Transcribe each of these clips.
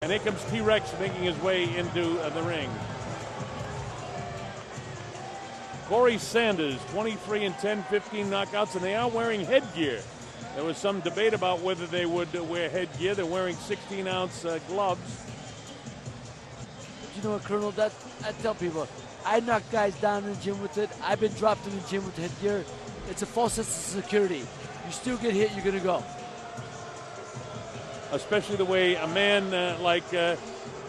And here comes T-Rex making his way into the ring. Corey Sanders, 23 and 10, 15 knockouts, and they are wearing headgear. There was some debate about whether they would wear headgear. They're wearing 16-ounce gloves. You know what, Colonel, I tell people, I knock guys down in the gym with it. I've been dropped in the gym with headgear. It's a false sense of security. You still get hit, you're going to go. Especially the way a man like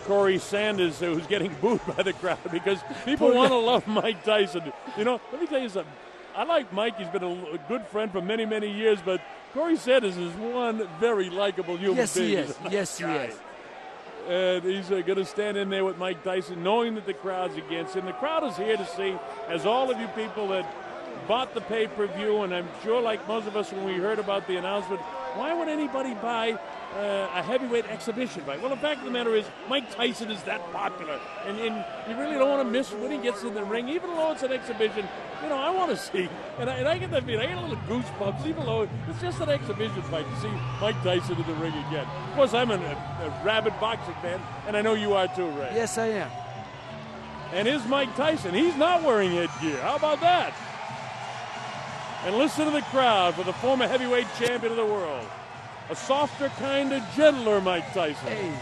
Corey Sanders, who's getting booed by the crowd because people want to love Mike Tyson. You know, let me tell you something. I like Mike. He's been a good friend for many, many years, but Corey Sanders is one very likable human being. Yes, he is. Yes, he is. And he's going to stand in there with Mike Tyson, knowing that the crowd's against him. The crowd is here to see, as all of you people that bought the pay-per-view, and I'm sure like most of us when we heard about the announcement, why would anybody buy a heavyweight exhibition fight? Well, the fact of the matter is Mike Tyson is that popular, and you really don't want to miss when he gets in the ring, even though it's an exhibition. You know, I want to see, and I get that feeling, I get a little goosebumps, even though it's just an exhibition fight, to see Mike Tyson in the ring again. Of course, I'm a rabid boxing fan, and I know you are too, Ray. Yes, I am. And here's Mike Tyson. He's not wearing headgear. How about that? And listen to the crowd for the former heavyweight champion of the world. A softer, kind of gentler Mike Tyson. Hey.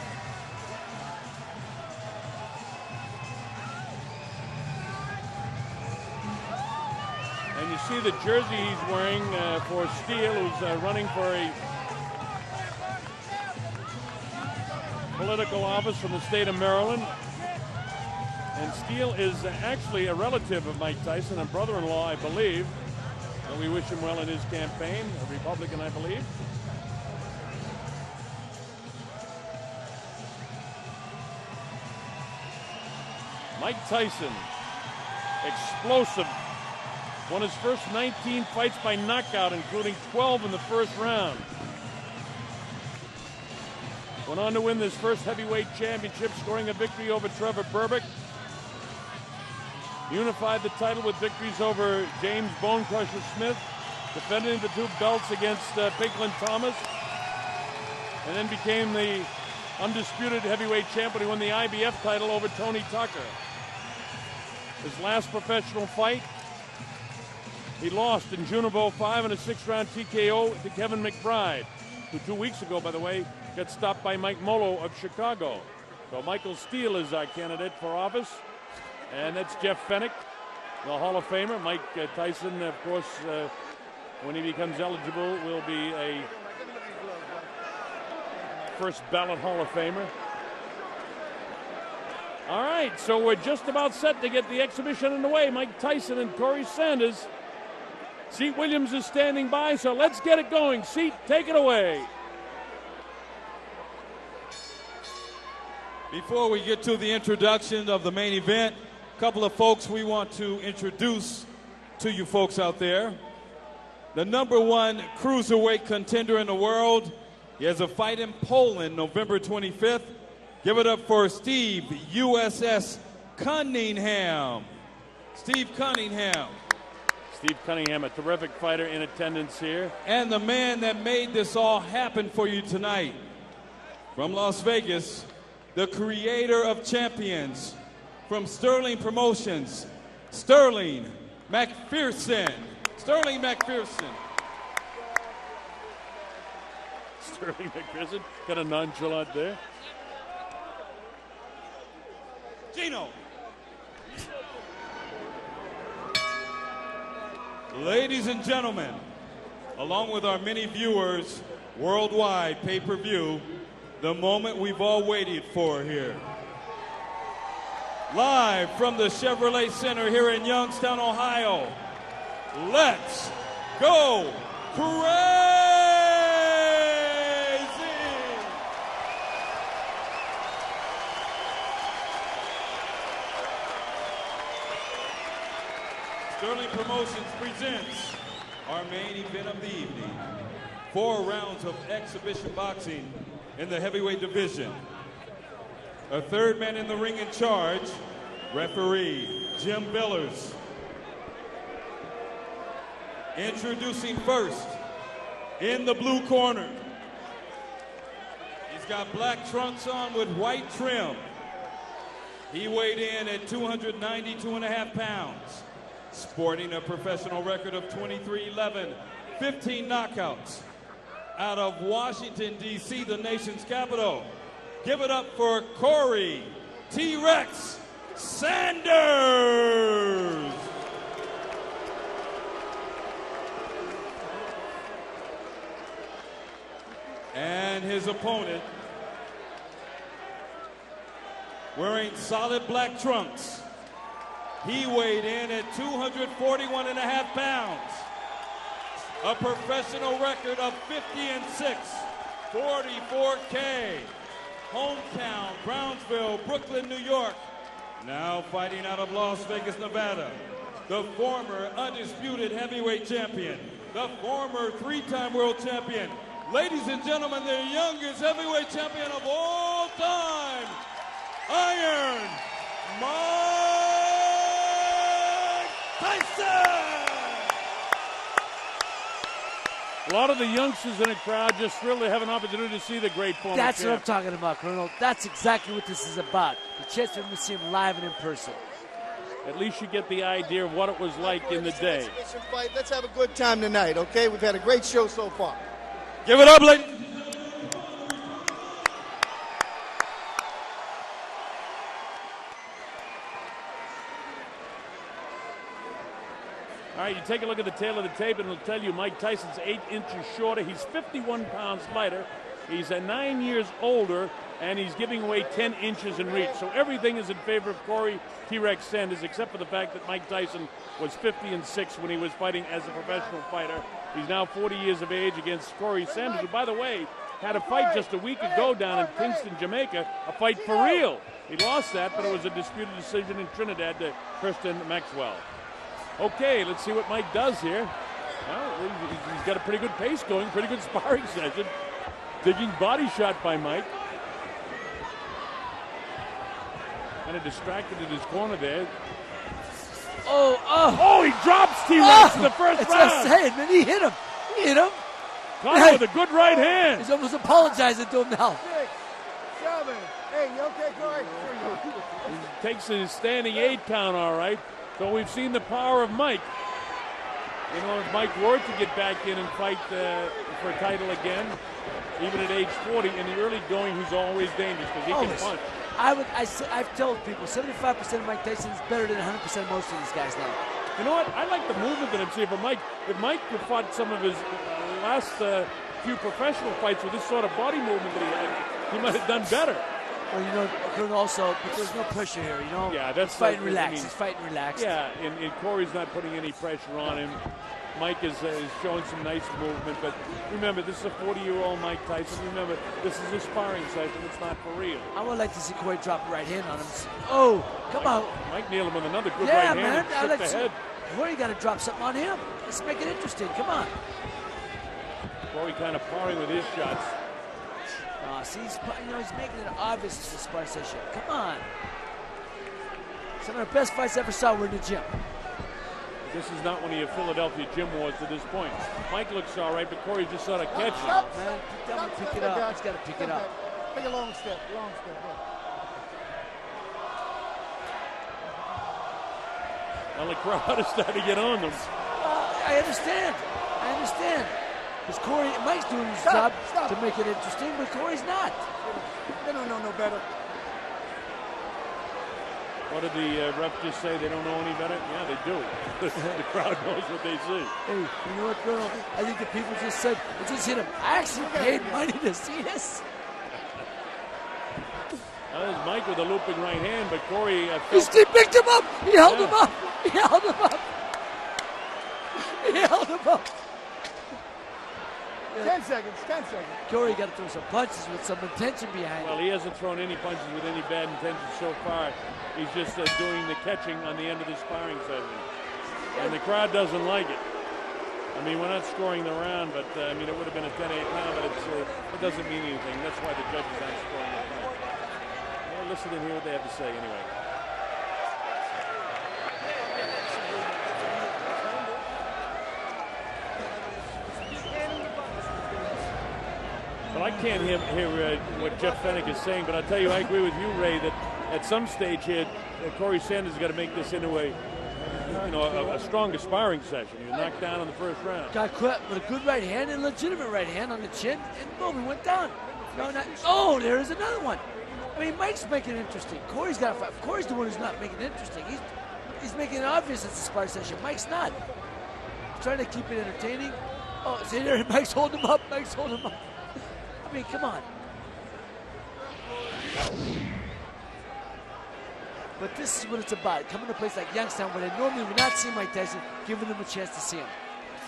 And you see the jersey he's wearing for Steele, who's running for a political office from the state of Maryland. And Steele is actually a relative of Mike Tyson, a brother-in-law, I believe. And we wish him well in his campaign, a Republican, I believe. Mike Tyson, explosive. Won his first 19 fights by knockout, including 12 in the first round. Went on to win this first heavyweight championship, scoring a victory over Trevor Berbick. Unified the title with victories over James Bone Crusher Smith, defending the two belts against Pinklin Thomas, and then became the undisputed heavyweight champion. He won the IBF title over Tony Tucker. His last professional fight, he lost in June of 2005 in a 6-round TKO to Kevin McBride, who 2 weeks ago, by the way, got stopped by Mike Molo of Chicago. So Michael Steele is our candidate for office. And that's Jeff Fennick, the Hall of Famer. Mike Tyson, of course, when he becomes eligible, will be a first ballot Hall of Famer. All right, so we're just about set to get the exhibition underway. Mike Tyson and Corey Sanders. Seat Williams is standing by, so let's get it going. Seat, take it away. Before we get to the introduction of the main event, a couple of folks we want to introduce to you folks out there. The #1 cruiserweight contender in the world. He has a fight in Poland November 25th. Give it up for Steve USS Cunningham. Steve Cunningham. Steve Cunningham, a terrific fighter in attendance here. And the man that made this all happen for you tonight, from Las Vegas, the creator of champions, from Sterling Promotions, Sterling McPherson. Sterling McPherson. Sterling McPherson, got a nonchalant there. Gino. Ladies and gentlemen, along with our many viewers worldwide pay-per-view, the moment we've all waited for here. Live from the Chevrolet Center here in Youngstown, Ohio. Let's go crazy! Sterling Promotions presents our main event of the evening. 4 rounds of exhibition boxing in the heavyweight division. A third man in the ring in charge, referee Jim Billers. Introducing first, in the blue corner, he's He's got black trunks on with white trim. He weighed in at 292.5 pounds, sporting a professional record of 23-11, 15 knockouts. Out of Washington, D.C., the nation's capital, give it up for Corey T-Rex Sanders. And his opponent, wearing solid black trunks, he weighed in at 241.5 pounds. A professional record of 50-6, 44K. Hometown, Brownsville, Brooklyn, New York. Now fighting out of Las Vegas, Nevada. The former undisputed heavyweight champion. The former three-time world champion. Ladies and gentlemen, the youngest heavyweight champion of all time, Iron Mike Tyson! A lot of the youngsters in the crowd just thrilled to have an opportunity to see the great former That's champ. what I'm talking about, Colonel. That's exactly what this is about. The chance for him to see him live and in person. At least you get the idea of what it was like in the day. Let's have a good time tonight, okay? We've had a great show so far. Give it up, ladies. All right, you take a look at the tail of the tape, and it'll tell you Mike Tyson's 8 inches shorter. He's 51 pounds lighter. He's 9 years older, and he's giving away 10 inches in reach. So everything is in favor of Corey T-Rex Sanders, except for the fact that Mike Tyson was 50-6 when he was fighting as a professional fighter. He's now 40 years of age against Corey Sanders, who, by the way, had a fight just a week ago down in Kingston, Jamaica, a fight for real. He lost that, but it was a disputed decision in Trinidad to Kristen Maxwell. Okay, let's see what Mike does here. Well, he's got a pretty good pace going, pretty good sparring session. Digging body shot by Mike. Kind of distracted in his corner there. Oh, he drops T-Rex in the first round. That's what I'm saying, man. He hit him. Caught with a good right hand. He's almost apologizing to him now. 6, 7. Hey, you okay, Corey? He takes his standing 8 count, all right. So we've seen the power of Mike. You know, if Mike were to get back in and fight for a title again, even at age 40, in the early going, he's always dangerous because he can punch. I've told people 75% of Mike Tyson is better than 100% of most of these guys now. You know what? I like the movement that I'm seeing from Mike. If Mike had fought some of his last few professional fights with this sort of body movement that he had, he might have done better. Well, you know, Colonel, also, but there's no pressure here, you know? Yeah, that's he's fighting relaxed. I mean, he's fighting relaxed. Yeah, and Corey's not putting any pressure on him. Mike is showing some nice movement, but remember, this is a 40-year-old Mike Tyson. Remember, this is a sparring session. It's not for real. I would like to see Corey drop a right hand on him. Oh, come on. Mike nailed him with another good right hand. Man, and shook the head. Corey got to drop something on him. Let's make it interesting. Come on. Corey kind of parring with his shots. See, he's making it obvious it's a sparring session. Come on. Some of the best fights I ever saw were in the gym. This is not one of your Philadelphia gym wars to this point. Mike looks all right, but Corey just sort of catching. Man, pick it up. He's got to pick it up. Take a long step, Look. Well, the crowd is starting to get on them. I understand. Because Mike's doing his job to make it interesting, but Corey's not. They don't know no better. What did the ref just say? They don't know any better? Yeah, they do. The crowd knows what they see. Hey, you know what, Colonel? I think the people just said, it just hit him. I actually paid money to see this. Now there's Mike with a looping right hand, but Corey... He picked him up. He held him up. He held him up. 10 seconds. Corey got to throw some punches with some intention behind it. Well, he hasn't thrown any punches with any bad intention so far. He's just doing the catching on the end of the sparring session. And the crowd doesn't like it. I mean, we're not scoring the round, but I mean, it would have been a 10-8 now, but it doesn't mean anything. That's why the judges aren't scoring the round. Well, listen and hear what they have to say anyway. Well, Well, I can't hear what Jeff Fennick is saying, but I'll tell you, I agree with you, Ray, that at some stage here, Corey Sanders has got to make this into a stronger sparring session. He was knocked down in the first round. Got caught with a good right hand and legitimate right hand on the chin, and boom, he went down. No, not. Oh, there is another one. I mean, Mike's making it interesting. Corey's got to fight. Corey's the one who's not making it interesting. He's making it obvious it's a sparring session. Mike's not. He's trying to keep it entertaining. Oh, see there, Mike's holding him up. Mike's holding him up. I mean, come on. But this is what it's about. Coming to a place like Youngstown where they normally would not see Mike Tyson, giving them a chance to see him.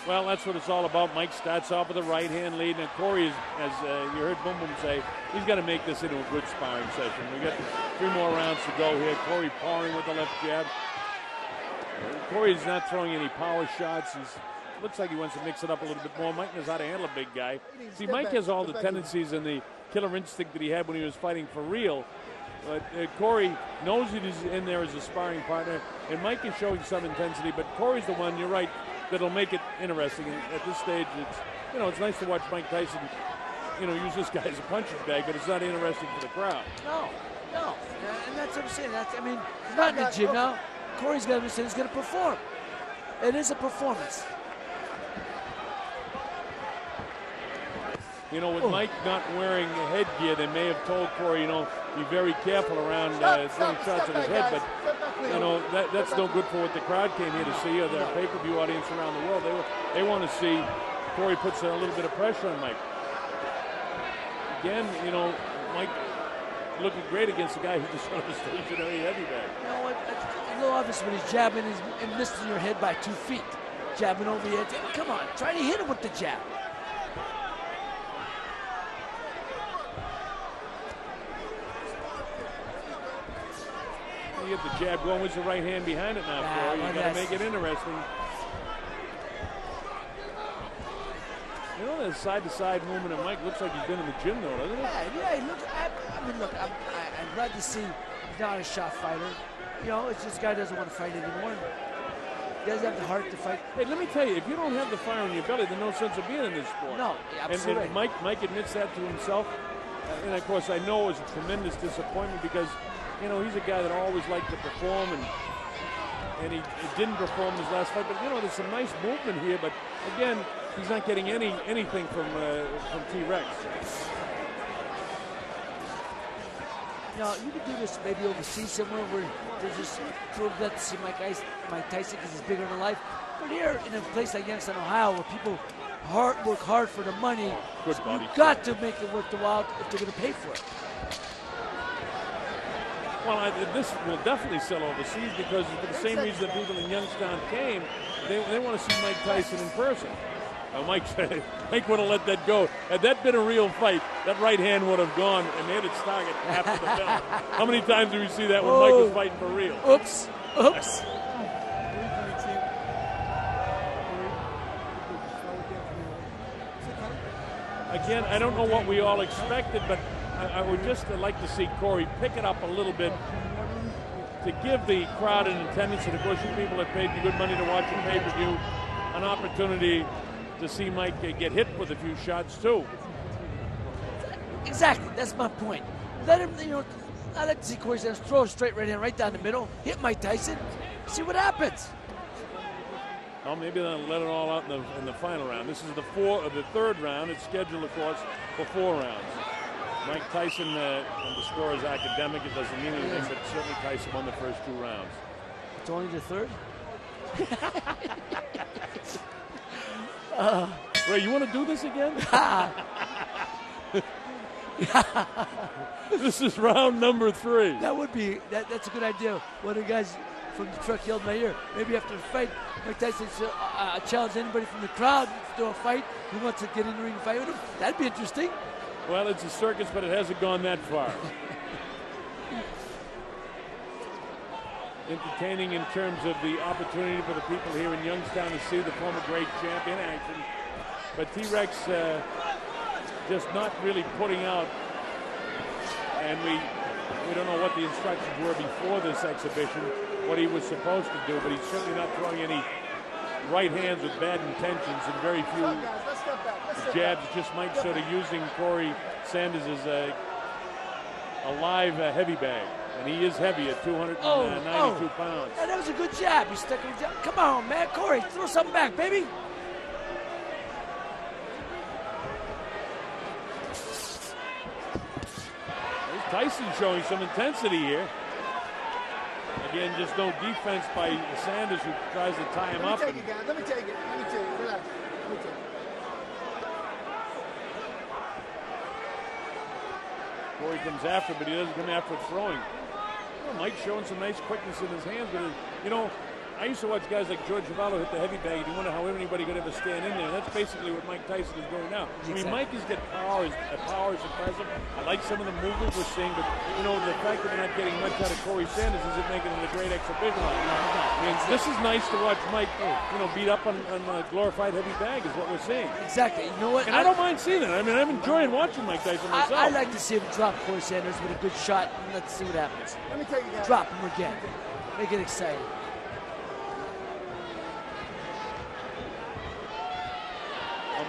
Well, that's what it's all about. Mike starts off with a right-hand lead, and Corey, as you heard Boom Boom say, he's got to make this into a good sparring session. We got 3 more rounds to go here. Corey powering with the left jab. Corey's not throwing any power shots. Looks like he wants to mix it up a little bit more. Mike knows how to handle a big guy. See, Mike has all the tendencies and the killer instinct that he had when he was fighting for real. But Corey knows he's in there as a sparring partner, and Mike is showing some intensity, but Corey's the one, you're right, that'll make it interesting. And at this stage, it's nice to watch Mike Tyson, use this guy as a punching bag, but it's not interesting for the crowd. No. And that's what I'm saying. He's not in the gym now. Corey's got to understand he's going to perform. It is a performance. With Mike not wearing headgear, they may have told Corey, be very careful around throwing shots at his head. But, that's no good for what the crowd came here to see, or the pay-per-view audience around the world. They want to see Corey puts a little bit of pressure on Mike. Again, Mike looking great against a guy who just on a stationary heavy bag. You know what? It's a little obvious when he's jabbing and missing your head by 2 feet. Jabbing over the edge. Come on, try to hit him with the jab. You get the jab going with the right hand behind it now, Corey. You got to make it interesting. That side-to-side movement of Mike looks like he's been in the gym, though, doesn't it? Yeah, he looks. I'm glad to see he's not a shot fighter. It's just guy doesn't want to fight anymore. He doesn't have the heart to fight. Hey, let me tell you, if you don't have the fire in your belly, there's no sense of being in this sport. No, absolutely. And Mike admits that to himself. And of course, I know it was a tremendous disappointment because he's a guy that always liked to perform, and he didn't perform his last fight. But there's some nice movement here. But again, he's not getting anything from T-Rex. You could do this maybe overseas somewhere where they're just glad to see Mike Tyson because he's bigger than life. But here in a place like Youngstown, Ohio, where people work hard for the money, you've got to make it worth the while if they're going to pay for it. Well, this will definitely sell overseas because for the same reason that people in Youngstown came, they want to see Mike Tyson in person. Mike would have let that go. Had that been a real fight, that right hand would have gone and hit its target after the bell. How many times do we see that when Mike was fighting for real? Oops. Again, I don't know what we all expected, but I would just like to see Corey pick it up a little bit to give the crowd in attendance, and of course you people that paid you good money to watch a pay-per-view, an opportunity to see Mike get hit with a few shots too. Exactly, that's my point. Let him, I like to see Corey Sanders throw a straight right hand right down the middle, hit Mike Tyson, see what happens. Well, maybe they'll let it all out in the final round. This is the third round. It's scheduled, of course, for 4 rounds. Mike Tyson, and the score is academic. It doesn't mean anything, but certainly Tyson won the first 2 rounds. It's only the third? Ray, you want to do this again? This is round number 3. That would be, that's a good idea. One of the guys from the truck yelled in my ear. Maybe after the fight, Mike Tyson challenge anybody from the crowd to do a fight who wants to get in the ring and fight with him. That'd be interesting. Well, it's a circus, but it hasn't gone that far. Entertaining in terms of the opportunity for the people here in Youngstown to see the former great champ in action. But T-Rex just not really putting out, and we don't know what the instructions were before this exhibition, what he was supposed to do, but he's certainly not throwing any right hands with bad intentions, and very few jabs. Just Mike sort of using Corey Sanders as a live heavy bag. And he is heavy at 292 pounds. Yeah, that was a good jab. He stuck him down. Come on, man. Corey, throw something back, baby. Tyson showing some intensity here. Again, just no defense by Sanders, who tries to tie him up. Let me take it. Relax. Let me take it. Corey comes after, but he doesn't come after throwing. Mike's showing some nice quickness in his hands, but I used to watch guys like George Zavallo hit the heavy bag, and you wonder how anybody could ever stand in there. That's basically what Mike Tyson is doing now. Exactly. I mean, Mike has got power. His power is impressive. I like some of the movement we're seeing, but the fact that we're not getting much out of Corey Sanders isn't making it a great exhibition. I mean, this is nice to watch Mike, beat up on a glorified heavy bag is what we're seeing. Exactly. You know what? And I don't mind seeing it. I mean, I'm enjoying watching Mike Tyson myself. I like to see him drop Corey Sanders with a good shot, and let's see what happens. Let me take it. Drop him again. Make it exciting.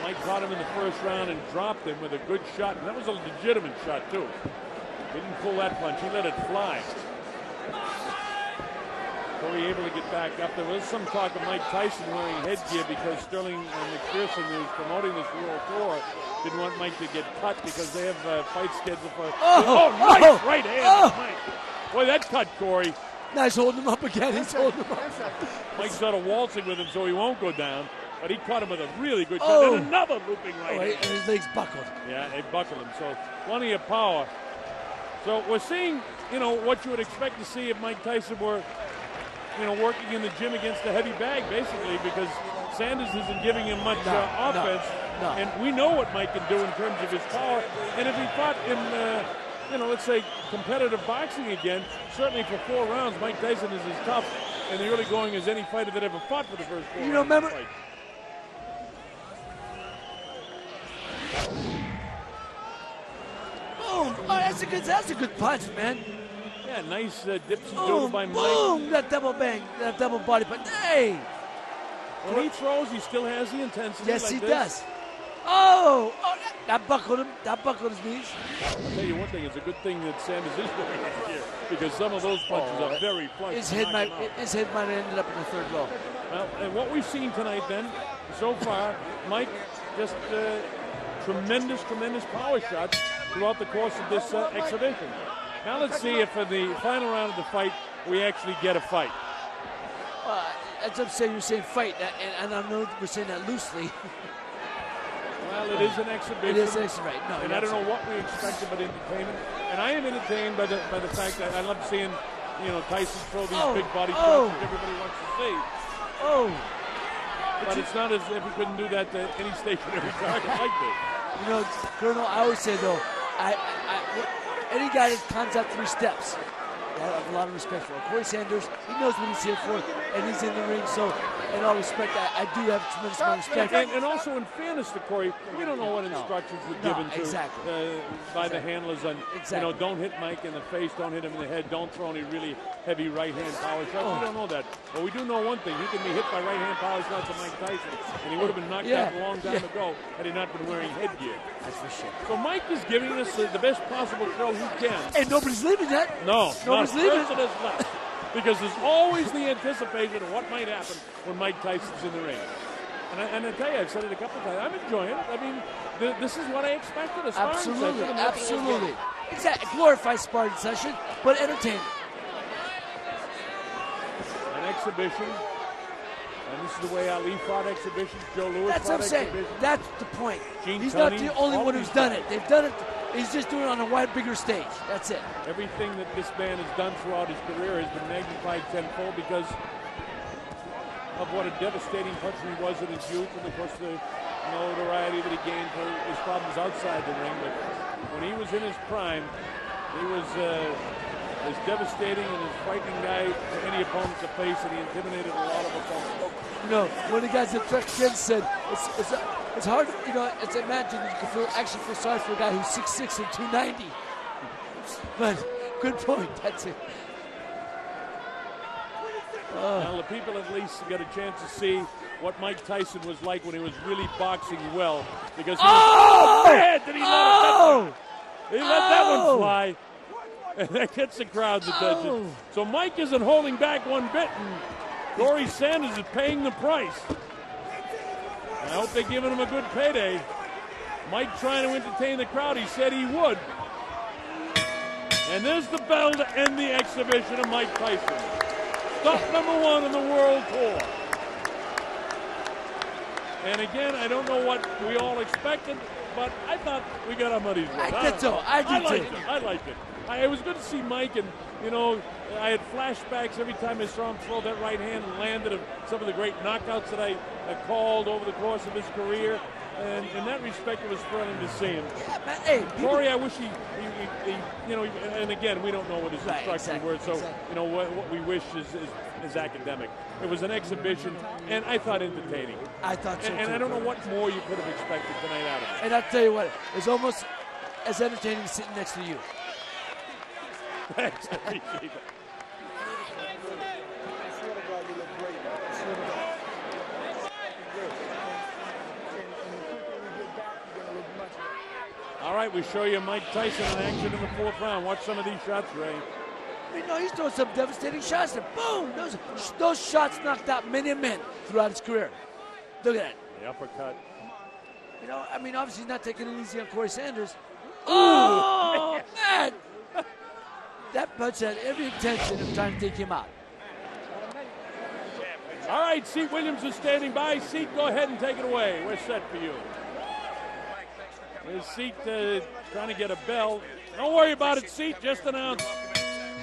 Mike caught him in the first round and dropped him with a good shot. And that was a legitimate shot, too. He didn't pull that punch. He let it fly. Corey able to get back up. There was some talk of Mike Tyson wearing headgear because Sterling McPherson, who's promoting this World Tour, didn't want Mike to get cut because they have a fight scheduled for... Nice right hand, Mike. Boy, that cut, Corey. Nice holding him up again. He's holding him up. Mike's sort of waltzing with him so he won't go down. But he caught him with a really good shot. And another looping right hand. And his legs buckled. Yeah, they buckled him. So plenty of power. So we're seeing, what you would expect to see if Mike Tyson were, working in the gym against the heavy bag, basically, because Sanders isn't giving him much offense. No. And we know what Mike can do in terms of his power. And if he fought in, let's say, competitive boxing again, certainly for 4 rounds, Mike Tyson is as tough in the early going as any fighter that ever fought for the first 4 rounds. Remember? Boom! Oh, that's a good punch, man. Yeah, nice dips and doodle by Mike. Boom! That double bang, that double body punch. Hey! When he throws, he still has the intensity. Yes, like he this. does. Oh, that buckled him. That buckled his knees. I'll tell you one thing. It's a good thing that Sanders is wearing it here because some of those punches are very flush. His head might have ended up in the 3rd row. Well, and what we've seen tonight, then, so far, Mike just tremendous power shots throughout the course of this exhibition. Now let's see if in the final round of the fight we actually get a fight. That's what I'm saying. You're saying fight, and I know we're saying that loosely. Well, it is an exhibition. It is an exhibition, right? No, and I don't know what we expected but entertainment. And I am entertained by the fact that I love seeing, Tyson throw these big body shots that everybody wants to see. But it's not as if he couldn't do that to any stationary target like this. Colonel, I always say though, any guy that climbs out 3 steps, I have a lot of respect for him. Corey Sanders, he knows what he's here for, and he's in the ring. So, in all respect, I do have a tremendous amount of respect. And also, in fairness to Corey, we don't know what instructions were given by the handlers on, don't hit Mike in the face, don't hit him in the head, don't throw any really heavy right-hand power shots. We don't know that. But we do know one thing. He can be hit by right-hand power shots of Mike Tyson, and he would have been knocked out a long time ago had he not been wearing headgear. That's for sure. So Mike is giving us the best possible throw he can. And nobody's leaving that. No, nobody's leaving. Left. Because there's always the anticipation of what might happen when Mike Tyson's in the ring. And I tell you, I've said it a couple of times. I'm enjoying it. I mean, this is what I expected. A sparring session. Absolutely. Exactly. Glorified sparring session, but entertaining. An exhibition. And this is the way Ali fought exhibitions. Joe Louis That's what I'm saying. That's the point. He's not the only one who's done it. They've done it. He's just doing it on a wide, bigger stage. That's it. Everything that this man has done throughout his career has been magnified tenfold because of what a devastating puncher he was in his youth, and of course the notoriety that he gained for his problems outside the ring. But when he was in his prime, he was as devastating and as frightening guy to any opponent to face, and he intimidated a lot of opponents. One of the guys that Trek Ken said, it's hard, it's imagine you can actually feel sorry for a guy who's 6'6" and 290. But good point. That's it. Now, the people at least get a chance to see what Mike Tyson was like when he was really boxing well. Because man, did he let that one fly. And that gets the crowd's attention. So Mike isn't holding back one bit, and Corey Sanders is paying the price. I hope they're giving him a good payday. Mike trying to entertain the crowd. He said he would. And there's the bell to end the exhibition of Mike Tyson. Stop #1 in the world tour. And again, I don't know what we all expected, but I thought we got our money's worth. I did so. I did too. I liked it. It was good to see Mike, and, you know, I had flashbacks every time I saw him throw that right hand and landed of some of the great knockouts that I called over the course of his career. And in that respect, it was thrilling to see him. Yeah, man, hey, Corey, I wish he you know, and again, we don't know what his instructions were, so, you know, what we wish is academic. It was an exhibition, and I thought entertaining. I thought so, and I don't know what more you could have expected tonight out of it. And I'll tell you what, it's almost as entertaining as sitting next to you. Thanks, I appreciate it. All right, we show you Mike Tyson in action in the 4th round. Watch some of these shots, Ray. You know, he's throwing some devastating shots, and boom! Those shots knocked out many men throughout his career. Look at that. The uppercut. You know, I mean, obviously he's not taking it easy on Corey Sanders. Oh, man! That punch had every intention of trying to take him out. All right, Seat Williams is standing by. Seat, go ahead and take it away. We're set for you. There's Seat trying to get a bell. Don't worry about it, Seat. Just announce.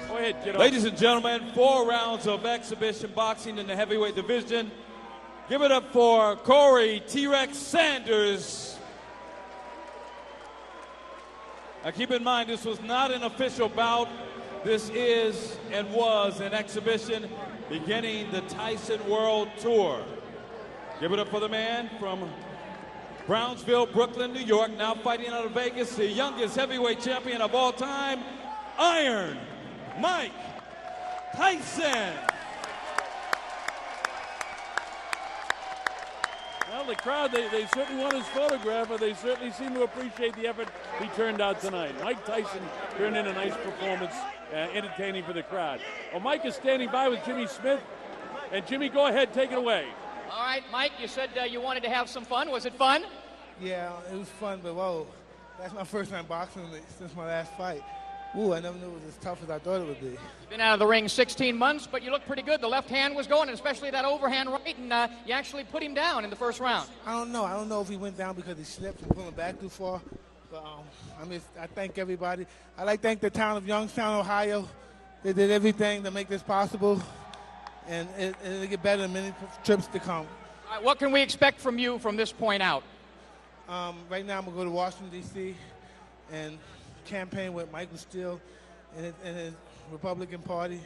Go ahead, kiddo. Ladies and gentlemen, 4 rounds of exhibition boxing in the heavyweight division. Give it up for Corey T-Rex Sanders. Now keep in mind, this was not an official bout. This is and was an exhibition beginning the Tyson World Tour. Give it up for the man from Brownsville, Brooklyn, New York, now fighting out of Vegas, the youngest heavyweight champion of all time, Iron Mike Tyson. Well, the crowd, they certainly want his photograph, but they certainly seem to appreciate the effort he turned out tonight. Mike Tyson turned in a nice performance, entertaining for the crowd. Well, Mike is standing by with Jimmy Smith. And Jimmy, go ahead, take it away. All right, Mike, you said you wanted to have some fun. Was it fun? Yeah, it was fun, but whoa, that's my first time boxing since my last fight. Ooh, I never knew it was as tough as I thought it would be. You've been out of the ring 16 months, but you look pretty good. The left hand was going, and especially that overhand right, and you actually put him down in the first round. I don't know. I don't know if he went down because he slipped and pulling back too far. But I thank everybody. I like to thank the town of Youngstown, Ohio. They did everything to make this possible, and it'll get better in many trips to come. All right, what can we expect from you from this point out? Right now I'm going to go to Washington, D.C. and campaign with Michael Steele and his Republican Party.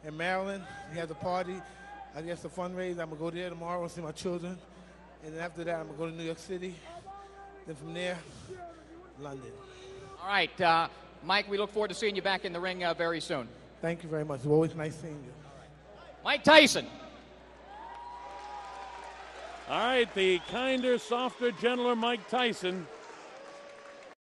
In Maryland, we have the party. I guess a fundraiser. I'm going to go there tomorrow and see my children. And then after that, I'm going to go to New York City. Then from there, London. All right, Mike, we look forward to seeing you back in the ring very soon. Thank you very much. It's always nice seeing you. Mike Tyson. All right, the kinder, softer, gentler Mike Tyson